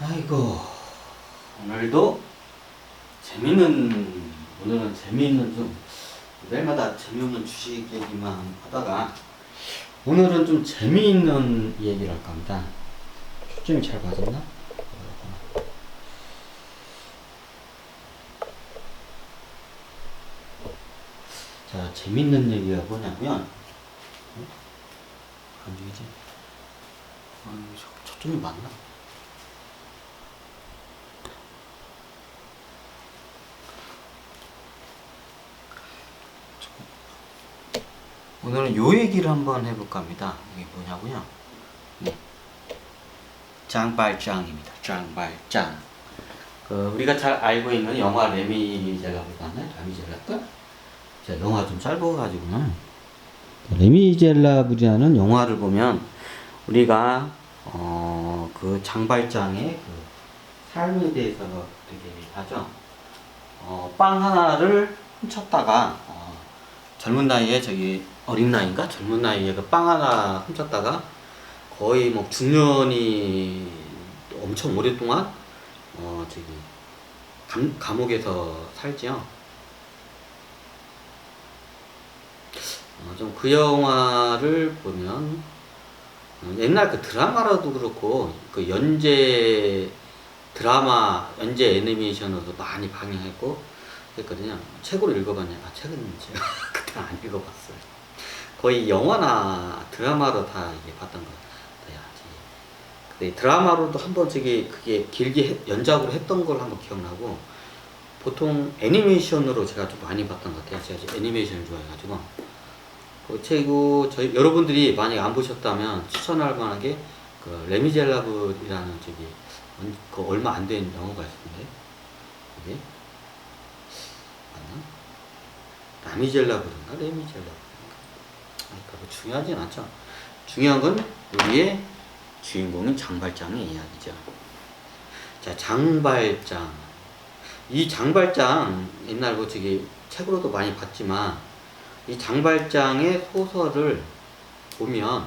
아이고, 오늘도 오늘은 재미있는 매일마다 재미없는 주식 얘기만 하다가, 오늘은 좀 재미있는 얘기를 할까 합니다. 초점이 잘 맞았나? 자, 재미있는 얘기가 뭐냐면, 안 되지? 초점이 맞나? 오늘은 요 얘기를 한번 해볼까 합니다. 이게 뭐냐고요? 네. 장발장입니다. 장발장. 우리가 잘 알고 있는 영화 레미제라블 봤나요? 레미제라블? 제가 영화 좀 짧아가지고는. 레미제라블이라는 영화를 보면 우리가 그 장발장의 그 삶에 대해서 되게 하죠. 빵 하나를 훔쳤다가 젊은 나이에 어린 나이인가? 젊은 나이에 그 빵 하나 훔쳤다가 거의 뭐 중년이 엄청 오랫동안 감옥에서 살지요. 좀 그 영화를 보면 옛날 그 드라마라도 그렇고 그 연재 애니메이션으로도 많이 방영했고 했거든요. 책으로 읽어봤냐? 책은 제가 그때 안 읽어봤어요. 거의 영화나 드라마로 다 이게 봤던 것 같아요. 근데 드라마로도 한번 그게 길게 연작으로 했던 걸 한번 기억나고, 보통 애니메이션으로 제가 좀 많이 봤던 것 같아요. 제가 애니메이션을 좋아해가지고. 여러분들이 만약에 안 보셨다면 추천할 만한 게 그 레미제라블이라는 그 얼마 안 된 영화가 있었는데, 이게 맞나? 라미젤라블인가? 레미젤라블인가? 뭐 중요하진 않죠. 중요한 건 우리의 주인공인 장발장의 이야기죠. 자, 장발장. 이 장발장, 옛날 책으로도 많이 봤지만, 이 장발장의 소설을 보면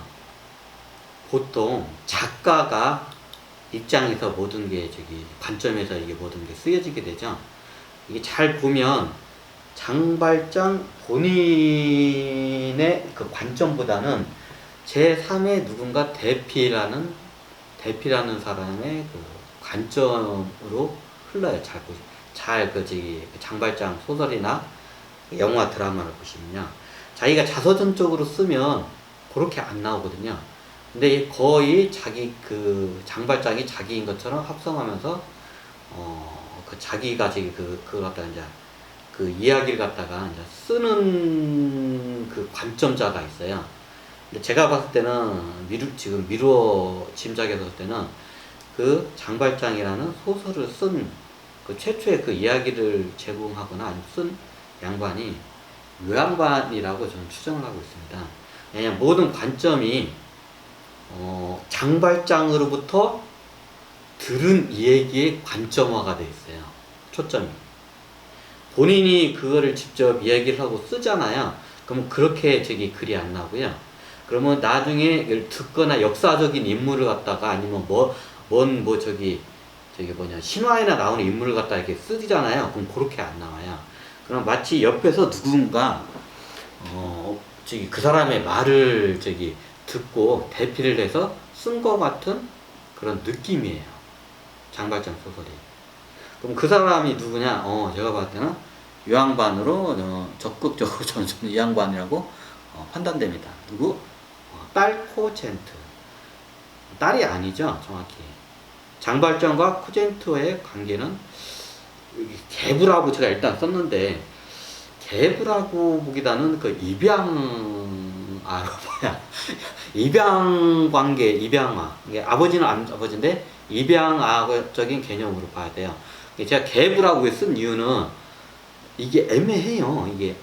보통 작가가 입장에서 모든 게 관점에서 이게 모든 게 쓰여지게 되죠. 이게 잘 보면 장발장 본인의 그 관점보다는 제3의 누군가 대피라는 사람의 그 관점으로 흘러요. 장발장 소설이나 영화 드라마를 보시면요. 자기가 자서전적으로 쓰면 그렇게 안 나오거든요. 근데 거의 장발장이 자기인 것처럼 합성하면서 자기가 그걸 갖다가 이제 그 이야기를 갖다가 이제 쓰는 그 관점자가 있어요. 근데 제가 봤을 때는 미루어 짐작해서 봤을 때는 그 장발장이라는 소설을 쓴 그 최초의 그 이야기를 제공하거나 아니면 쓴 양반이 요양반이라고 저는 추정을 하고 있습니다. 왜냐하면 모든 관점이 장발장으로부터 들은 이야기의 관점화가 되어 있어요. 초점이. 본인이 그거를 직접 이야기를 하고 쓰잖아요. 그러면 그렇게 글이 안 나오고요. 그러면 나중에 듣거나 역사적인 인물을 갖다가 아니면 신화에나 나오는 인물을 갖다가 이렇게 쓰잖아요. 그럼 그렇게 안 나와요. 그럼 마치 옆에서 누군가 그 사람의 말을 듣고 대피를 해서 쓴 것 같은 그런 느낌이에요. 장발장 소설이. 그럼 그 사람이 누구냐? 제가 봤을 때는 이 양반으로 적극적으로 저는 이 양반이라고 판단됩니다. 누구? 딸 코젠트. 딸이 아니죠, 정확히. 장발장과 코젠트의 관계는 계부라고 제가 일단 썼는데, 계부라고 보기보다는 그 입양 관계, 입양아. 이게 아버지는 아버지인데 입양아적인 개념으로 봐야 돼요. 제가 계부라고 쓴 이유는 이게 애매해요. 이게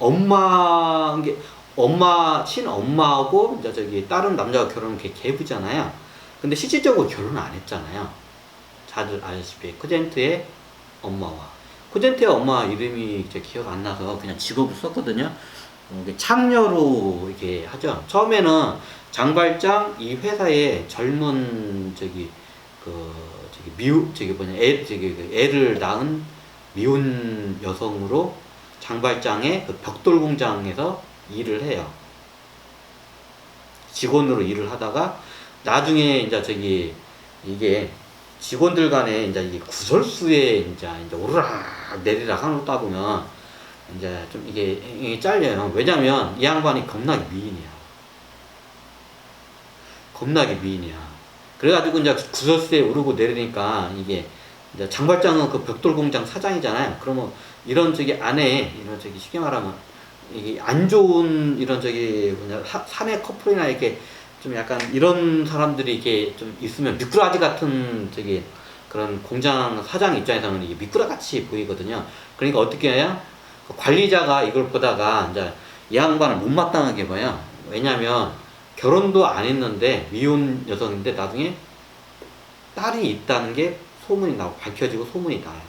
친엄마하고 이제 다른 남자가 결혼한 게 계부잖아요. 근데 실질적으로 결혼을 안 했잖아요. 다들 아시다시피 코젠트의 엄마 이름이 기억 안 나서 그냥 직업을 썼거든요. 창녀로 이렇게 하죠. 처음에는 장발장 이 회사의 젊은 그 저기 미우 저기 뭐냐 애 저기 그 애를 낳은 미혼 여성으로 장발장의 그 벽돌 공장에서 일을 해요. 직원으로 일을 하다가 나중에 이제 저기 이게 직원들 간에 이제 이게 구설수에 이제 오르락 내리락 하는 거 따보면 이제 좀 이게 잘려요. 왜냐면 이 양반이 겁나게 미인이야. 겁나게 미인이야. 그래가지고 이제 구설수에 오르고 내리니까 이게 이제 장발장은 그 벽돌 공장 사장이잖아요. 그러면 이런 저기 안에 이런 저기 쉽게 말하면 이게 안 좋은 이런 저기 뭐냐 사내 커플이나 이렇게 좀 약간 이런 사람들이 이렇게 좀 있으면 미꾸라지 같은 저기 그런 공장 사장 입장에서는 이게 미꾸라같이 보이거든요. 그러니까 어떻게 해야 관리자가 이걸 보다가 이제 이 양반을 못마땅하게 봐요. 왜냐면 결혼도 안 했는데 미혼 여성인데 나중에 딸이 있다는 게 소문이 나고 밝혀지고 소문이 나요.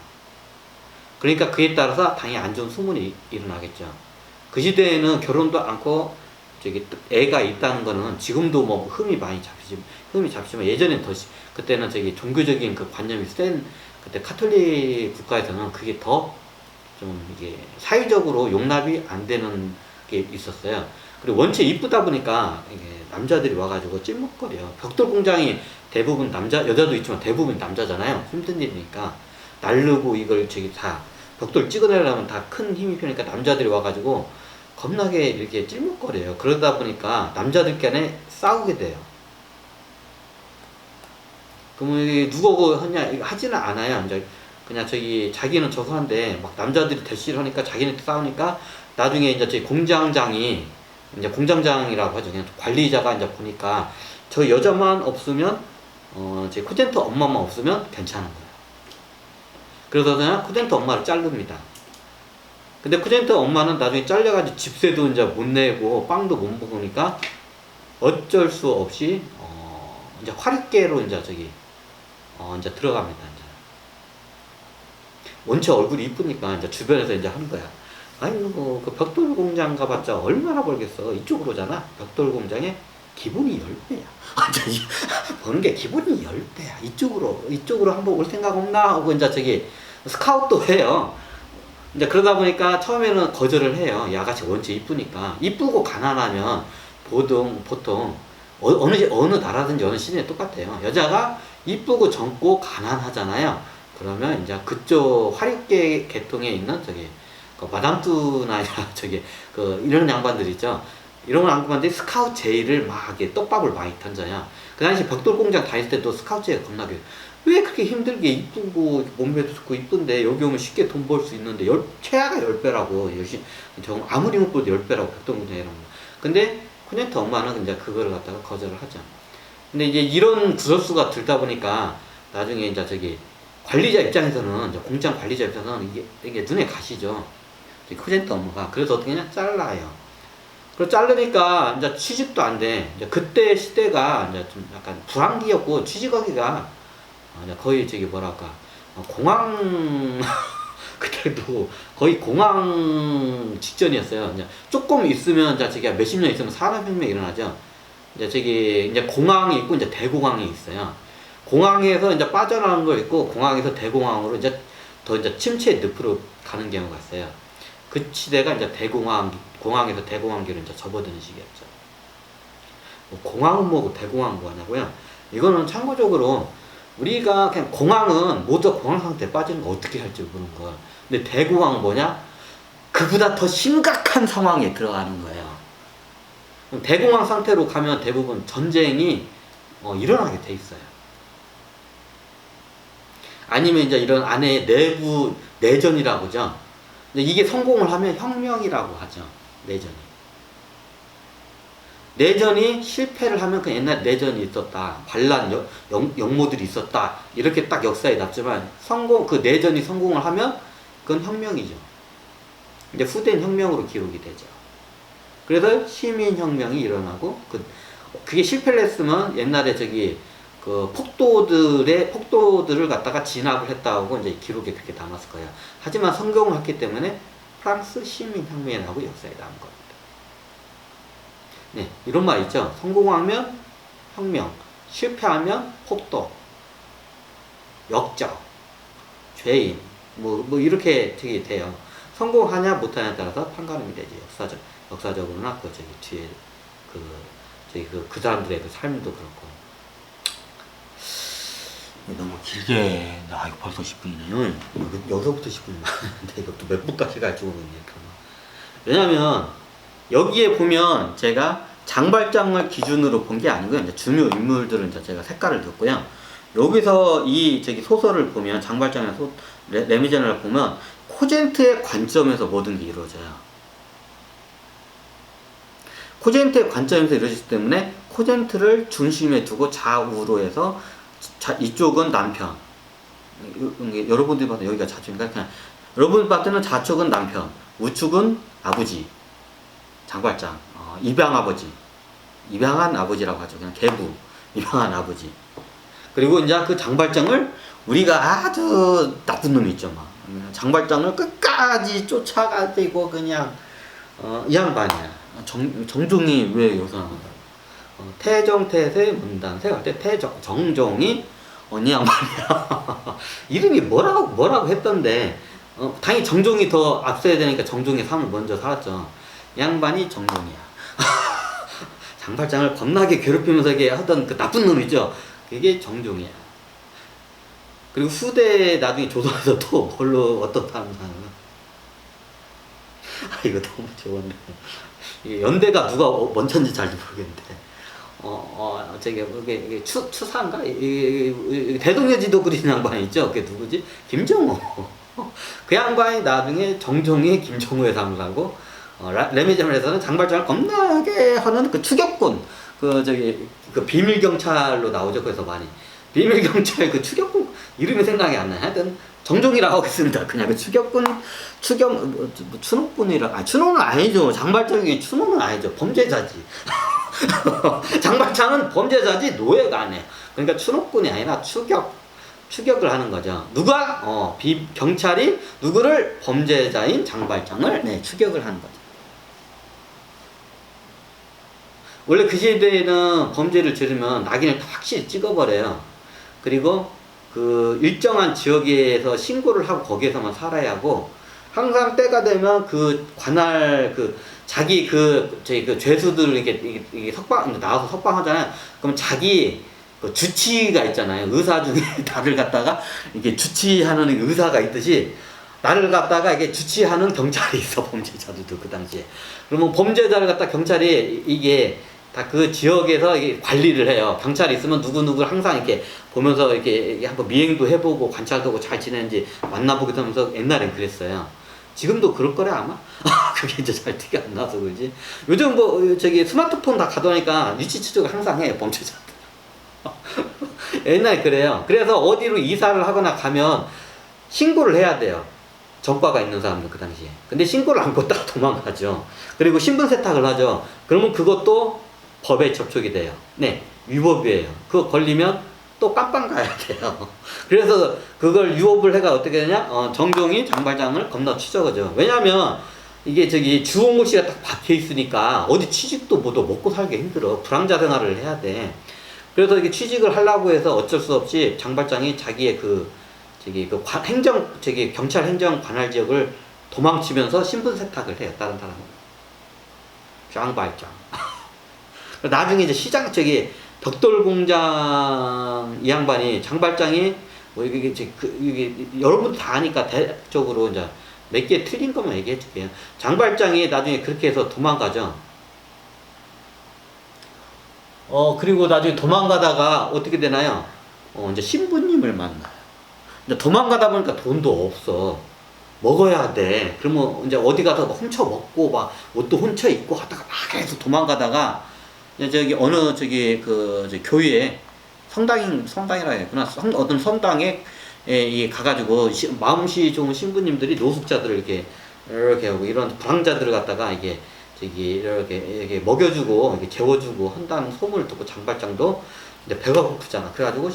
그러니까 그에 따라서 당연히 안 좋은 소문이 일어나겠죠. 그 시대에는 결혼도 않고 저기 애가 있다는 거는 지금도 뭐 흠이 잡히지만 예전엔 더 그때는 저기 종교적인 그 관념이 센 그때 카톨릭 국가에서는 그게 더 좀 이게 사회적으로 용납이 안 되는 게 있었어요. 그리고 원체 이쁘다 보니까 이게 남자들이 와가지고 찔먹거려. 벽돌 공장이 대부분 여자도 있지만 대부분 남자잖아요. 힘든 일이니까 날르고 이걸 저기 다 벽돌 찍어내려면 다 큰 힘이 필요하니까 남자들이 와가지고 겁나게 이렇게 찔먹거려요. 그러다 보니까 남자들끼리 싸우게 돼요. 그러면 누가 하냐 하지는 않아요. 이제 그냥 저기 자기는 저거 한데 막 남자들이 대시를 하니까 자기는 싸우니까 나중에 이제 저기 공장장이 이제 공장장이라고 하죠. 그냥 관리자가 이제 보니까 저 여자만 없으면 제 코젠트 엄마만 없으면 괜찮은 거예요. 그래서 그냥 코젠트 엄마를 자릅니다. 근데 코젠트 엄마는 나중에 잘려가지고 집세도 이제 못 내고 빵도 못 먹으니까 어쩔 수 없이 이제 화력계로 이제 저기 이제 들어갑니다. 이제 원체 얼굴이 이쁘니까 이제 주변에서 이제 하는 거야. 아니 뭐 그 벽돌 공장 가봤자 얼마나 벌겠어. 이쪽으로 오잖아. 벽돌 공장에 기본이 10배야. 버는 게 기본이 10배야. 이쪽으로 한번 올 생각 없나 하고 이제 저기 스카웃도 해요. 이제 그러다 보니까 처음에는 거절을 해요. 이 아가씨 원체 이쁘니까. 이쁘고 가난하면 보통 어느 나라든지 어느 시대에 똑같아요. 여자가 이쁘고 젊고 가난하잖아요. 그러면 이제 그쪽 화력계 계통에 있는 저기 그 마담뚜나 저기 그 이런 양반들 있죠. 이런 양반들이 스카우트 제의를 막 이렇게 떡밥을 많이 던져요. 그 당시 벽돌 공장 다닐 때도 스카우트 제의가 겁나게 왜 그렇게 힘들게 이쁘고 몸매도 좋고 이쁜데 여기 오면 쉽게 돈 벌 수 있는데 최하가 10배라고 열심히 아무리 못 벌도 10배라고 벽돌 공장이라고. 근데 코넨트 엄마는 이제 그거를 갖다가 거절을 하죠. 근데 이제 이런 구설수가 들다 보니까 나중에 이제 저기 관리자 입장에서는 이제 공장 관리자 입장에서는 이게 눈에 가시죠. 코젠트 엄마가 그래서 어떻게 하냐 잘라요. 그래서 자르니까 이제 취직도 안 돼. 이제 그때 시대가 이제 좀 약간 불황기였고 취직하기가 이제 거의 저기 뭐랄까 공황 그때도 거의 공황 직전이었어요. 이제 조금 있으면 이제 저기 몇십 년 있으면 산업혁명이 일어나죠. 이제 공황이 있고 이제 대공황이 있어요. 공황에서 이제 빠져나오는 거 있고 공황에서 대공황으로 이제 침체 늪으로 가는 경우가 있어요. 그 시대가 이제 공황에서 대공황기로 이제 접어드는 시기였죠. 공황은 뭐고 대공황은 뭐냐고요? 이거는 참고적으로 우리가 그냥 공황은 모두 공황 상태에 빠지는 거 어떻게 할지 모르는 거. 근데 대공황은 뭐냐? 그보다 더 심각한 상황에 들어가는 거예요. 대공황 상태로 가면 대부분 전쟁이 일어나게 돼 있어요. 아니면 이제 이런 안에 내부 내전이라고 하죠. 이게 성공을 하면 혁명이라고 하죠. 내전이 실패를 하면 그 옛날 내전이 있었다. 반란 역모들이 있었다. 이렇게 딱 역사에 났지만 그 내전이 성공을 하면 그건 혁명이죠. 이제 후대인 혁명으로 기록이 되죠. 그래서 시민혁명이 일어나고 그게 실패를 했으면 옛날에 저기 그 폭도들을 갖다가 진압을 했다고 이제 기록에 그렇게 남았을 거예요. 하지만 성공을 했기 때문에 프랑스 시민혁명이 나고 역사에 남은 겁니다. 네, 이런 말 있죠. 성공하면 혁명, 실패하면 폭도. 역적, 죄인, 뭐 이렇게 되게 돼요. 성공하냐 못하냐에 따라서 판가름이 되지. 역사적으로나 그 저기 뒤에 그 사람들의 그 삶도 그렇고. 너무 길게, 이거 벌써 10분이네요. 여기서부터 10분이 많은데 이것도 몇 분까지 갈지 모르겠네. 왜냐면 여기에 보면 제가 장발장을 기준으로 본 게 아니고요. 이제 중요 인물들은 이제 제가 색깔을 줬고요. 여기서 이 저기 소설을 보면 장발장의 레미제네를 보면 코젠트의 관점에서 모든 게 이루어져요. 코젠트의 관점에서 이루어지기 때문에 코젠트를 중심에 두고 좌우로 해서 이쪽은 남편. 여러분들이 봐도 여기가 좌측인가? 그냥 여러분이 봤을 때는 좌측은 남편, 우측은 아버지, 장발장, 입양 아버지, 입양한 아버지라고 하죠. 그냥 계부, 입양한 아버지. 그리고 이제 그 장발장을 우리가 아주 나쁜 놈이 있죠, 막. 장발장을 끝까지 쫓아가지고 그냥 이 양반이야. 정종이 왜 여기서 나오는 거야? 태정태세 문단세 할 때 정종이 언니 양반이야. 이름이 뭐라고 했던데 당연히 정종이 더 앞서야 되니까 정종의 삶을 먼저 살았죠. 양반이 정종이야. 장발장을 겁나게 괴롭히면서 하던 그 나쁜 놈 있죠. 그게 정종이야. 그리고 후대 나중에 조선에서 또 뭘로 어떤 사람 사는 이거 너무 좋았네. 연대가 누가 먼저인지 잘 모르겠는데. 이게 추사인가? 대동여지도 그린 양반이 있죠? 그게 누구지? 김정호. 그 양반이 나중에 정종이 김정호의 삶을 하고, 레미제넬에서는 장발장을 겁나게 하는 그 추격군, 그 비밀경찰로 나오죠. 그래서 많이. 비밀경찰 그 추격군, 이름이 생각이 안 나요. 하여튼, 정종이라고 하겠습니다. 그냥 그 추격군, 추노꾼이라, 추노는 아니죠. 장발장이 추노는 아니죠. 범죄자지. 장발장은 범죄자지 노예가 아니에요. 그러니까 추노꾼이 아니라 추격을 하는 거죠. 누가 경찰이 누구를 범죄자인 장발장을 추격을 하는 거죠. 원래 그 시대에는 범죄를 저지르면 낙인을 확실히 찍어버려요. 그리고 그 일정한 지역에서 신고를 하고 거기에서만 살아야 하고, 항상 때가 되면 그 관할 자기 그 죄수들을 이게 나와서 석방하잖아요. 그럼 자기 그 주치가 있잖아요. 의사 중에 나를 갖다가 이게 주치하는 의사가 있듯이 나를 갖다가 이게 주치하는 경찰이 있어. 범죄자들도 그 당시에. 그러면 범죄자를 갖다 경찰이 이게 다 그 지역에서 이게 관리를 해요. 경찰이 있으면 누구누구를 항상 이렇게 보면서 이렇게 한번 미행도 해보고 관찰도 하고 잘 지내는지 만나보기도 하면서 옛날엔 그랬어요. 지금도 그럴 거래 아마? 그게 이제 잘 티가 안 나서 그러지. 요즘 스마트폰 다 가져오니까 위치 추적을 항상 해요, 범죄자들. 옛날에 그래요. 그래서 어디로 이사를 하거나 가면 신고를 해야 돼요. 전과가 있는 사람들 그 당시에. 근데 신고를 안 걷다가 도망가죠. 그리고 신분 세탁을 하죠. 그러면 그것도 법에 접촉이 돼요. 네, 위법이에요. 그거 걸리면 또 깜빵 가야 돼요. 그래서 그걸 유업을 해가 어떻게 되냐? 정종이 장발장을 겁나 추적하죠. 왜냐면 이게 주홍고시가 딱 박혀 있으니까 어디 취직도 뭐도 먹고 살기 힘들어. 불황자 생활을 해야 돼. 그래서 이게 취직을 하려고 해서 어쩔 수 없이 장발장이 자기의 경찰 행정 관할 지역을 도망치면서 신분 세탁을 해요. 다른 사람은. 장발장. 나중에 이제 벽돌공장 이 양반이 장발장이 이게 여러분도 다 아니까 대적으로 이제 몇 개 틀린 것만 얘기해 줄게요. 장발장이 나중에 그렇게 해서 도망가죠. 그리고 나중에 도망가다가 어떻게 되나요? 이제 신부님을 만나요. 이제 도망가다 보니까 돈도 없어. 먹어야 돼. 그러면 이제 어디 가서 훔쳐 먹고 막 옷도 훔쳐 입고 하다가 막 해서 도망가다가 어느 교회에 성당이라 해야구나. 어떤 성당에 가가지고 마음씨 좋은 신부님들이 노숙자들을 이렇게 하고 이런 불황자들을 갖다가 이렇게 먹여주고 이렇게 재워주고 한다는 소문을 듣고 장발장도 이제 배가 고프잖아. 그래가지고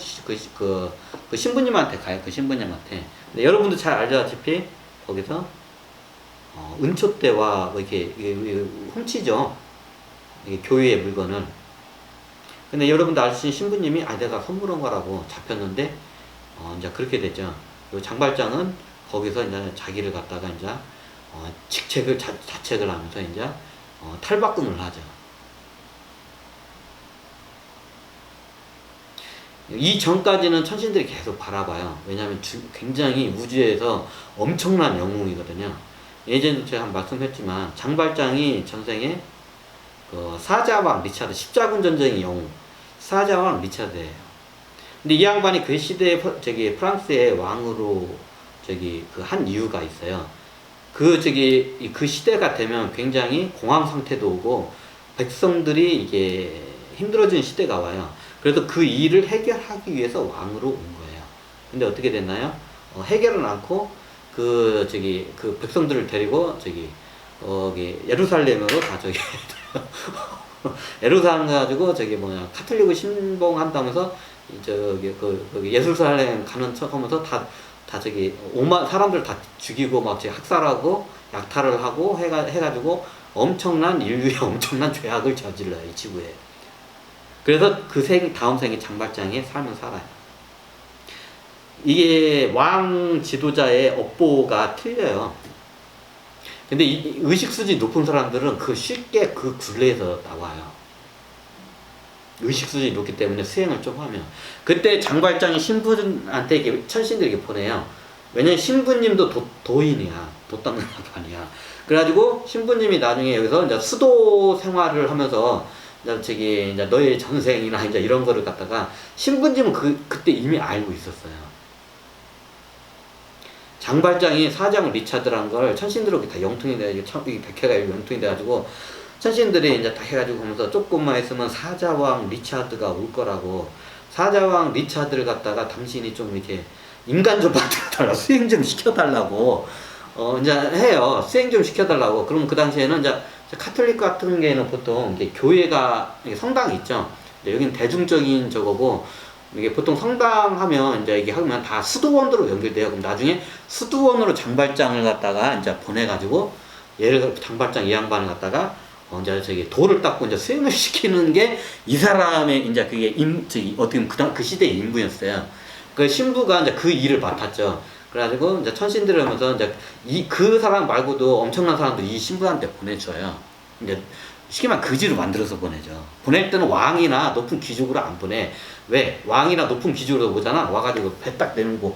그 신부님한테 가요. 그 신부님한테. 근데 여러분도 잘 알다시피 거기서 은초대와 뭐 이렇게 훔치죠. 교회의 물건을. 근데 여러분도 아시는 신부님이 내가 선물한 거라고 잡혔는데 이제 그렇게 되죠. 요 장발장은 거기서 이제 자기를 갖다가 이제 직책을 자책을 하면서 이제 탈바꿈을 하죠. 이 전까지는 천신들이 계속 바라봐요. 왜냐하면 굉장히 우주에서 엄청난 영웅이거든요. 예전에 제가 한번 말씀했지만 장발장이 전생에 그 사자왕 리차드, 십자군 전쟁의 영웅 사자왕 리차드예요. 근데 이 양반이 그 시대에 프랑스의 왕으로 그 한 이유가 있어요. 그 시대가 되면 굉장히 공황 상태도 오고 백성들이 이게 힘들어지는 시대가 와요. 그래서 그 일을 해결하기 위해서 왕으로 온 거예요. 근데 어떻게 됐나요? 해결은 않고 그 백성들을 데리고 예루살렘으로 다 예루살렘 가지고 카톨릭을 신봉한다면서 예루살렘 가는 척하면서 다 사람들 다 죽이고 막 학살하고 약탈을 하고 해가지고 엄청난 인류의 엄청난 죄악을 저질러요, 이 지구에. 그래서 다음 생에 장발장의 삶을 살아요. 이게 왕 지도자의 업보가 틀려요. 근데 이 의식수지 높은 사람들은 쉽게 그 굴레에서 나와요. 의식수준이 높기 때문에 수행을 좀 하면. 그때 장발장이 신부한테 천신들에게 보내요. 왜냐면 신부님도 도인이야. 도 닦는 양반이야. 그래가지고 신부님이 나중에 여기서 이제 수도 생활을 하면서 이제 너의 전생이나 이제 이런 거를 갖다가 신부님은 그때 이미 알고 있었어요. 장발장이 사자왕 리차드라는 걸 천신들에게 다 영통이 돼가지고 백해가 영통이 돼가지고 천신들이 이제 다 해가지고 하면서 조금만 있으면 사자왕 리차드가 올 거라고, 사자왕 리차드를 갖다가 당신이 좀 이렇게 인간 좀 만들어달라고, 수행 좀 시켜달라고 이제 해요. 수행 좀 시켜달라고. 그럼 그 당시에는 이제 카톨릭 같은 경우에는 보통 이게 교회가 성당이 있죠. 여기는 대중적인 저거고, 이게 보통 성당하면 이제 이게 하면 다 수도원으로 연결돼요. 그럼 나중에 수도원으로 장발장을 갖다가 이제 보내가지고, 예를 들어 장발장 이 양반을 갖다가 이제 돌을 닦고 이제 수행을 시키는 게 이 사람의 이제 그게 어떻게 보면 그 시대의 임무였어요. 그 신부가 이제 그 일을 맡았죠. 그래가지고 이제 천신들을 하면서 이제 그 사람 말고도 엄청난 사람들 이 신부한테 보내줘요. 이제 쉽게 말하면 거지로 만들어서 보내죠. 보낼 때는 왕이나 높은 귀족으로 안 보내. 왜? 왕이나 높은 귀족으로 오잖아. 와가지고 배 딱 내밀고,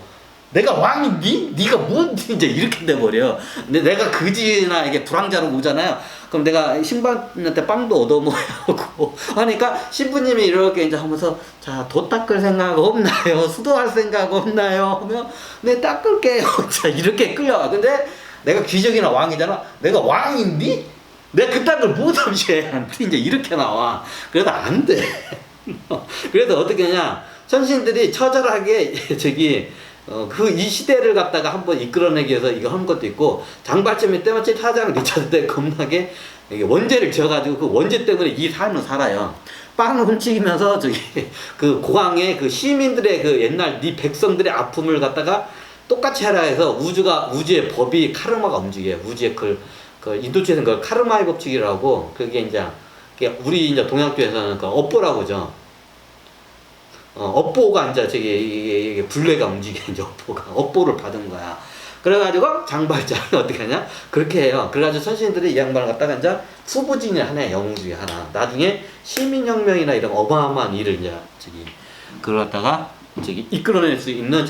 내가 왕이니? 네가 뭔지 이제 이렇게 돼버려. 근데 내가 거지나 이게 불황자로 오잖아요. 그럼 내가 신부한테 빵도 얻어먹고 하니까 신부님이 이렇게 이제 하면서, 자, 도 닦을 생각 없나요? 수도할 생각 없나요? 하면, 네, 닦을게요. 자, 이렇게 끌려와. 근데 내가 귀족이나 왕이잖아. 내가 왕인니? 내가 그딴 걸 못 암시해. 이제 이렇게 나와. 그래서 안 돼. 그래서 어떻게 하냐. 천신들이 처절하게 이 시대를 갖다가 한번 이끌어내기 위해서 이거 한 것도 있고, 장발점이 때마침 사장 리차드 때 겁나게 원죄를 지어가지고 그 원죄 때문에 이 삶을 살아요. 빵을 훔치면서 그 고강의 그 시민들의 그 옛날 네 백성들의 아픔을 갖다가 똑같이 하라 해서 우주의 법이 카르마가 움직여요. 우주의 그 인도주에서는 그걸 카르마의 법칙이라고, 그게 이제 우리 이제 동양주에서는 그 업보라고 하죠. 업보가 이제 이게 불례가 움직여, 이제 업보를 받은 거야. 그래가지고 장발장이 어떻게 하냐? 그렇게 해요. 그래가지고 천신들이 이 양반을 갖다가 이제 후보진이 하나의 영웅 중에 하나. 나중에 시민혁명이나 이런 어마어마한 일을 이제 그걸 갖다가 이끌어낼 수 있는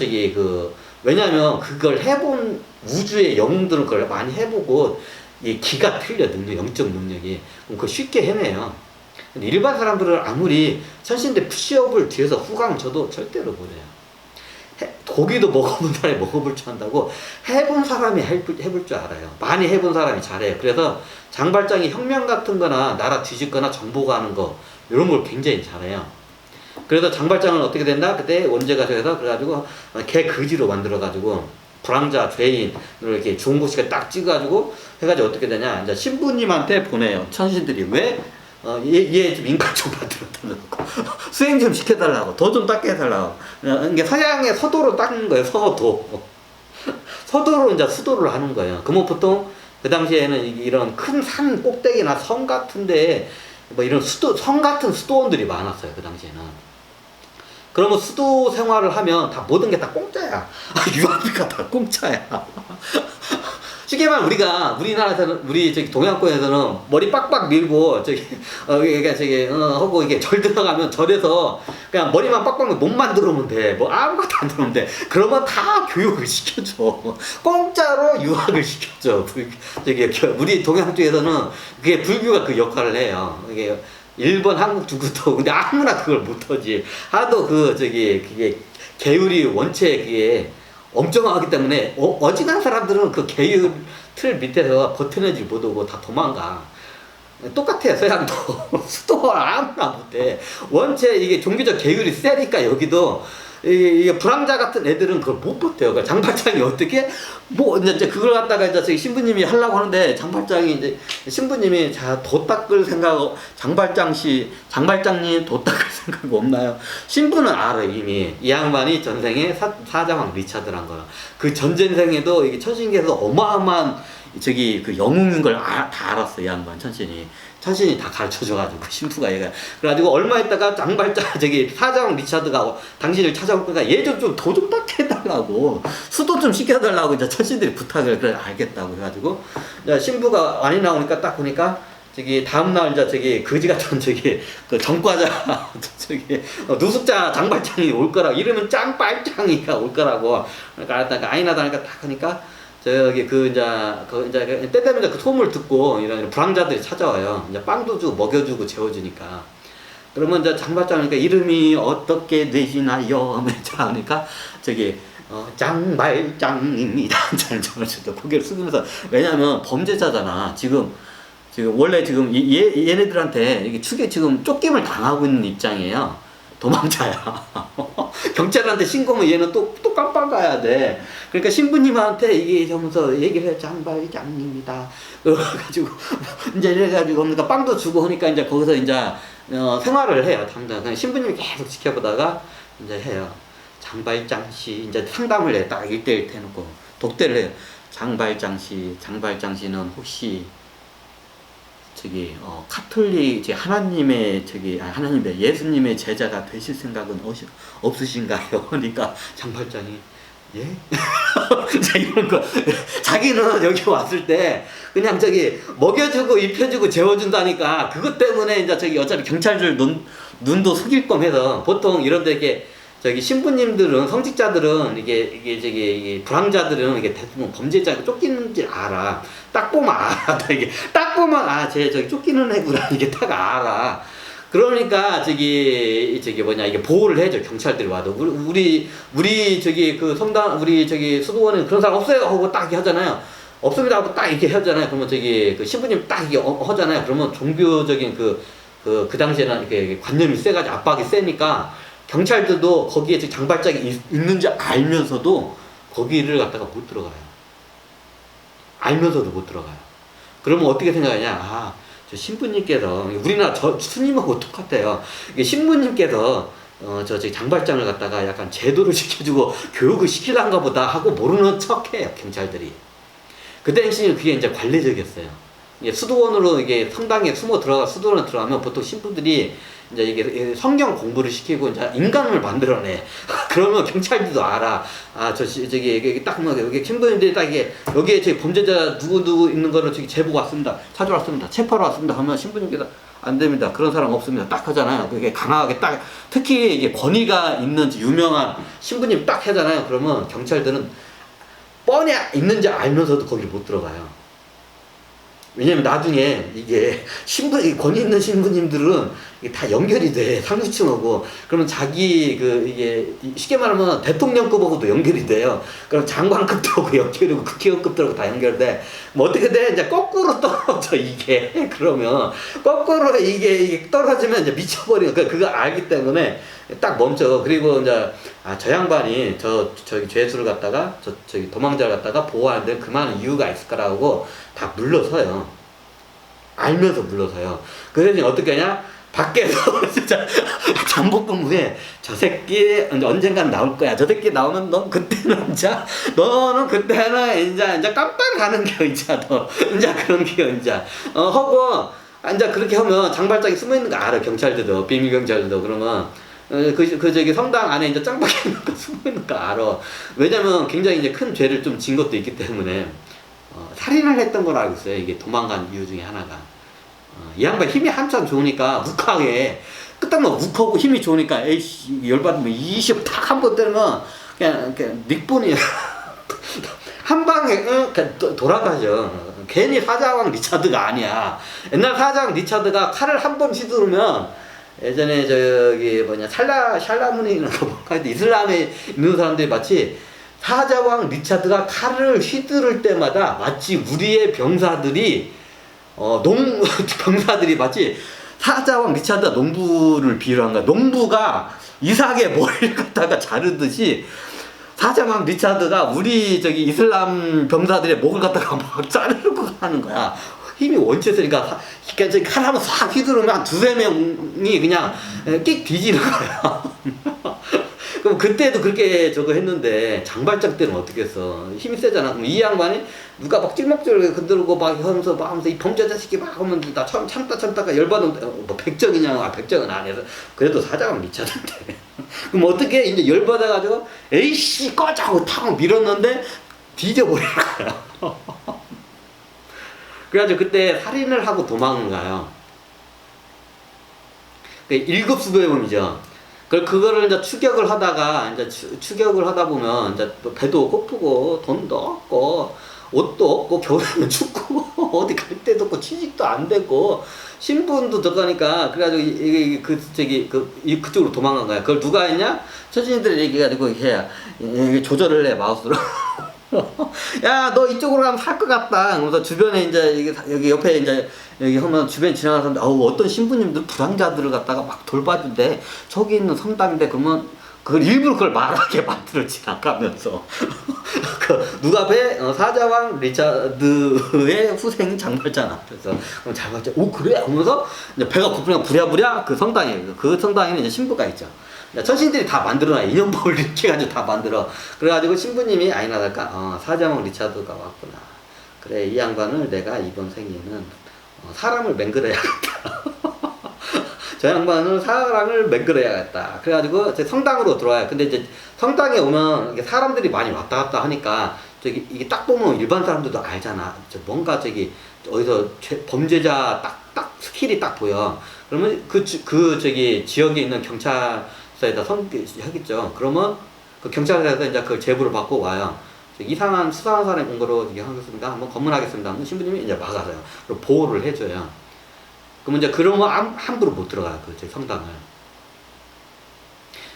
왜냐면 그걸 해본 우주의 영웅들은 그걸 많이 해보고 이 기가 틀려, 영적 능력이. 그거 쉽게 해내요. 일반 사람들은 아무리 천신대 푸시업을 뒤에서 후광 줘도 절대로 못해요. 고기도 먹어본 사람이 먹어볼 줄 안다고, 해본 사람이 해볼 줄 알아요. 많이 해본 사람이 잘해요. 그래서 장발장이 혁명 같은 거나 나라 뒤집거나 정보가 하는 거, 이런 걸 굉장히 잘해요. 그래서 장발장은 어떻게 된다? 그때 원죄가 돼서 그래가지고 개 거지로 만들어가지고 불황자 죄인을 이렇게 좋은 곳에 딱 찍어가지고 해가지고 어떻게 되냐? 이제 신부님한테 보내요. 천신들이. 왜? 얘 좀 인간 좀 만들어달라고. 수행 좀 시켜달라고. 도 좀 닦게 해달라고. 이게 서양의 서도로 닦는 거예요, 서도. 서도로 이제 수도를 하는 거예요. 그러면 보통 그 당시에는 이런 큰 산 꼭대기나 섬 같은데 뭐 이런 성 같은 수도원들이 많았어요, 그 당시에는. 그러면 수도 생활을 하면 다 모든 게 다 공짜야. 유학비가 다 공짜야. 쉽게 말하면 우리나라에서는, 우리 저기 동양권에서는 머리 빡빡 밀고 그러니까 하고 이게 절 들어가면 절에서 그냥 머리만 빡빡 밀고 몸만 들어오면 돼. 뭐 아무것도 안 들어오면 돼. 그러면 다 교육을 시켜줘. 공짜로 유학을 시켜줘. 우리 동양 쪽에서는 그게 불교가 그 역할을 해요. 이게 일본, 한국 누구도 근데 아무나 그걸 못하지. 하도 그게 계율이 원체 그게 엄청하기 때문에 어지간한 사람들은 그 계율 틀 밑에서 버텨내지 못하고 다 도망가. 똑같아요. 서양도 수도 아무나 못해. 원체 이게 종교적 계율이 세니까 여기도 이게 불황자 같은 애들은 그걸 못 버텨요. 그러니까 장발장이 어떻게 이제 그걸 갖다가 이제 저기 신부님이 하려고 하는데 장발장이 이제 신부님이 자 도 닦을 생각 장발장님 도 닦을 생각 없나요? 신부는 알아 이미 이 양반이 전생에 사자왕 리차드란 거야. 그 전전생에도 이게 천신계에서 어마어마한 그 영웅인 걸 다 알았어. 이 양반 천신이 다 가르쳐줘가지고 신부가 얘가 그래가지고 얼마 있다가 장발장 사자왕 리차드가 당신을 찾아올 거니까 얘 좀 도 좀 닦게 해달라고 수도 좀 시켜달라고 이제 천신들이 부탁을 그래 알겠다고 해가지고 이제 신부가 많이 나오니까 딱 보니까 다음날 이제 거지 같은 그 전과자 누숙자 장발장이 올 거라고 이름은 짱발장이가 올 거라고 그러니까 아니나 다니까 딱 하니까 이제 때 되면 그 소문을 듣고 이런 불황자들이 찾아와요. 이제 빵도 주고 먹여주고 재워주니까. 그러면 이제 장발장이니까 이름이 어떻게 되시나요? 하니까 장발장입니다. 저도 고개를 숙이면서 왜냐면 범죄자잖아. 지금 원래 얘네들한테 이게 지금 쫓김을 당하고 있는 입장이에요. 도망자야. 경찰한테 신고하면 얘는 또 깜빡 가야 돼. 그러니까 신부님한테 이게 하면서 얘기를 해요. 장발장입니다. 그래가지고 이제 이래가지고 그러니까 빵도 주고 하니까 이제 거기서 이제 생활을 해요. 그냥 신부님이 계속 지켜보다가 이제 해요. 장발장씨 이제 상담을 해. 딱 1대1 해놓고 독대를 해요. 장발장씨는 혹시 카톨릭 하나님의 예수님의 제자가 되실 생각은 없으신가요? 그러니까 장발장이 예? 이런 거 자기는 여기 왔을 때 그냥 먹여주고 입혀주고 재워준다니까 그것 때문에 이제 어차피 경찰들 눈도 속일 겸해서 보통 이런 데 신부님들은 성직자들은 이게 불황자들은 이게 대부분 범죄자가 쫓기는 줄 알아. 딱 보면 알아. 딱 보면 쟤 쫓기는 애구나 이게 딱 알아. 그러니까 이게 보호를 해줘. 경찰들이 와도 우리 그 성당 우리 수도원에 그런 사람 없어요 하고 딱 하잖아요. 없습니다 하고 딱 이렇게 하잖아요. 그러면 그 신부님 딱 이게 하잖아요. 그러면 종교적인 그 당시에는 이렇게 관념이 세가지고 압박이 세니까. 경찰들도 거기에 장발장이 있는지 알면서도 거기를 갖다가 못 들어가요. 알면서도 못 들어가요. 그러면 어떻게 생각하냐? 저 신부님께서 우리나라 스님하고 똑같아요. 이게 신부님께서 장발장을 갖다가 약간 제도를 시켜주고 교육을 시키려는가 보다 하고 모르는 척해요. 경찰들이. 그 당시에는 그게 이제 관례적이었어요. 수도원으로 이게 성당에 수도원에 들어가면 보통 신부들이 이제 이게 성경 공부를 시키고 이제 인간을 만들어내. 그러면 경찰들도 알아. 이게 딱 여기 신부님들이 딱 여기에 범죄자 누구 있는 거를 제보 왔습니다. 찾아왔습니다. 체포하러 왔습니다. 하면 신부님께서 안 됩니다. 그런 사람 없습니다. 딱 하잖아요. 그게 강하게 딱 특히 이게 권위가 있는 유명한 신부님 딱 하잖아요. 그러면 경찰들은 뻔히 있는지 알면서도 거기를 못 들어가요. 왜냐면 나중에 이게 권위 있는 신부님들은 이게 다 연결이 돼. 상류층하고. 그러면 이게 쉽게 말하면 대통령급하고도 연결이 돼요. 그럼 장관급들하고 연결이고 국회의원급들하고 다 연결돼. 어떻게 돼? 이제 거꾸로 떨어져, 이게. 그러면 거꾸로 이게 떨어지면 이제 미쳐버리는 거야. 그거 알기 때문에 딱 멈춰. 그리고 이제 저 양반이 죄수를 갖다가 도망자를 갖다가 보호하는데 그만한 이유가 있을 거라고 다 물러서요. 알면서 물러서요. 그래서 어떻게 하냐? 밖에서 진짜 잠복근무에 저 새끼 언젠간 나올 거야. 저 새끼 나오면 너는 그때는 이제 깜빡 가는 겨 이제 그런 겨 이제 하고 이제 그렇게 하면 장발장이 숨어 있는 거 알아. 경찰들도 비밀 경찰들도. 그러면 저기 성당 안에 이제 짱 박혀 있는 거 숨어 있는 거 알아. 왜냐면 굉장히 이제 큰 죄를 좀 진 것도 있기 때문에 살인을 했던 걸 알고 있어요. 이게 도망간 이유 중에 하나가. 이 양반 힘이 한참 좋으니까 욱하게 끝장나 욱하고 힘이 좋으니까 에이씨 열받으면 20 탁 한 번 때리면 그냥 닉본이야. 한 방에 돌아가죠. 괜히 사자왕 리차드가 아니야. 옛날 사자왕 리차드가 칼을 한 번 휘두르면 예전에 저기 샬라무니나 뭔가 이슬람에 있는 사람들이 마치 사자왕 리차드가 칼을 휘두를 때마다 마치 우리의 병사들이 병사들이 마치 사자왕 리차드가 농부를 비유를 한 거야. 농부가 이삭의 머리를 갖다가 자르듯이 사자왕 리차드가 우리 저기 이슬람 병사들의 목을 갖다가 막 자르고 하는 거야. 힘이 원체 세니까 칼 한번 싹 휘두르면 두세 명이 그냥 끽 뒤지는 거야. 그럼 그때도 그렇게 저거 했는데 장발장 때는 어떻게 했어? 힘이 세잖아. 그럼 이 양반이 누가 막 찔먹질 건들고 막 하면서 이 범죄자 새끼 막 하면 나 참다가 열받으면 뭐 백정이냐? 백정은 안 해서 그래도 사장은 리차드인데. 그럼 어떻게 이제 열받아가지고 에이씨 꺼져 하고 탁 밀었는데 뒤져버리는 거야. 그래가지고 그때 살인을 하고 도망을 가요. 1급 수배범이죠. 그거를 이제 추격을 하다가, 추격을 하다 보면, 이제 배도 고프고, 돈도 없고, 옷도 없고, 겨울에는 춥고, 어디 갈 데도 없고, 취직도 안 되고, 신분도 들어가니까, 그래가지고, 그쪽으로 도망간 거야. 그걸 누가 했냐? 처신이들이 얘기해가지고, 조절을 해, 마우스로. 야, 너 이쪽으로 가면 살 것 같다. 그래서 주변에 이제 여기 옆에 이제 여기 하면 주변에 지나가는 사람들, 어떤 신부님들 불황자들을 갖다가 막 돌봐준대. 저기 있는 성당인데 그러면 그걸 일부러 그걸 말하게 만들어 지나가면서 누가 배 사자왕 리차드의 후생 장발장 앞에서 그럼 장발장 그래 하면서 이제 배가 고프니까 부랴부랴 그 성당에는 이제 신부가 있죠. 천신들이 다 만들어놔. 인연법을 이렇게 해가지고 다 만들어. 그래가지고 신부님이 아니나 다를까 사자왕 리차드가 왔구나. 그래 이 양반을 내가 이번 생에는 사람을 맹글어야겠다. 저 양반은 사람을 맹글어야겠다. 그래가지고 성당으로 들어와요. 근데 이제 성당에 오면 사람들이 많이 왔다 갔다 하니까 이게 딱 보면 일반 사람들도 알잖아. 뭔가 어디서 범죄자 딱 스킬이 딱 보여. 그러면 지역에 있는 경찰서에다 하겠죠. 그러면 그 경찰서에서 이제 그 제보를 받고 와요. 이상한 수상한 사람이 온 거로 하겠습니다. 한번 검문하겠습니다. 신부님이 이제 막아서요. 그리고 보호를 해줘요. 그러면 이제 그러면 함부로 못 들어가요. 그 성당을.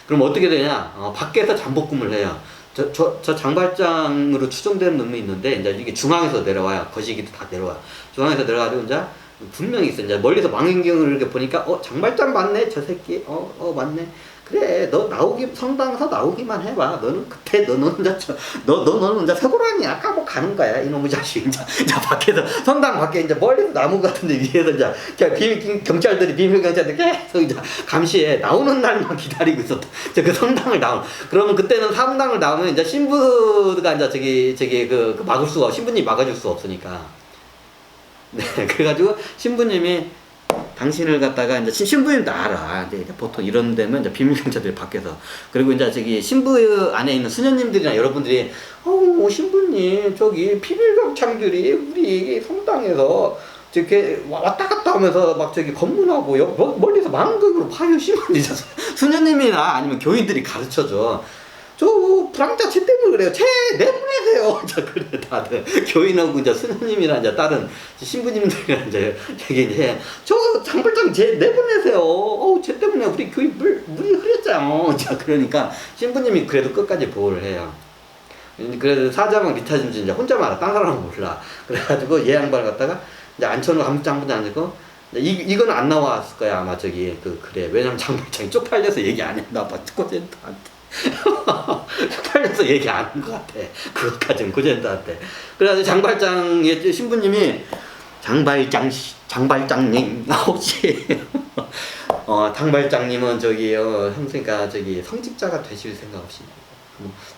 그럼 어떻게 되냐? 밖에서 잠복금을 해요. 저 장발장으로 추정되는 놈이 있는데 이제 이게 중앙에서 내려와요. 거시기도 다 내려와. 중앙에서 내려가지고 이제 분명히 있어. 이제 멀리서 망원경을 이렇게 보니까 장발장 맞네. 저 새끼. 맞네. 그래 너 성당에서 나오기만 해봐. 너는 그때 너는 이제 쇠고랑이야. 감옥 가는 거야 이놈의 자식. 이제 밖에서 성당 밖에 이제 멀리서 나무 같은데 위에서 이제 경찰들이 비밀 경찰들이 계속 이제 감시해. 나오는 날만 기다리고 있었다. 그 성당을 그러면 그때는 성당을 나오면 이제 신부가 이제 막을 수가 신부님 막아줄 수 없으니까. 네 그래가지고 신부님이 당신을 갖다가 이제 신부님도 알아. 근데 보통 이런 데는 이제 비밀경찰들이 밖에서. 그리고 이제 신부 안에 있는 수녀님들이나 여러분들이 신부님 비밀경찰들이 우리 성당에서 이렇게 왔다 갔다 하면서 막 검문하고 멀리서 망극으로 파요. 신부님 수녀님이나 아니면 교인들이 가르쳐줘. 저 불황자 쟤 때문에 그래요. 쟤 내보내세요. 그래 다들 교인하고 이제 수녀님이나 이제 다른 신부님들이나 이제 저 장발장 쟤 내보내세요. 쟤 때문에 우리 교인 물이 흐렸잖아요. 그러니까 신부님이 그래도 끝까지 보호를 해요. 그래도 사자왕 리차드인지 이제 혼자만 알아. 딴 사람은 몰라. 그래가지고 얘 양반을 갖다가 이제 앉혀놓고 한 분도 앉고 이거는 안 나왔을 거야 아마 그래. 왜냐면 장발장이 쪽팔려서 얘기 안 했나 봐. 고젠트한테. 팔려서 얘기 안 한 것 같아. 그것까지는 고젠트한테. 그래가지고 장발장의 신부님이 장발장님 혹시 장발장님은 형수니까 성직자가 되실 생각 없습니까?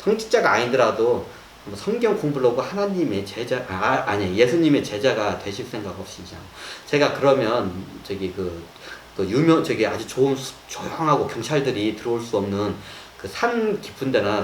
성직자가 아니더라도 성경 공부를 하고 하나님의 제자 예수님의 제자가 되실 생각 없으시죠? 제가 그러면 그 저기 아주 조용하고 경찰들이 들어올 수 없는 그 산 깊은 데나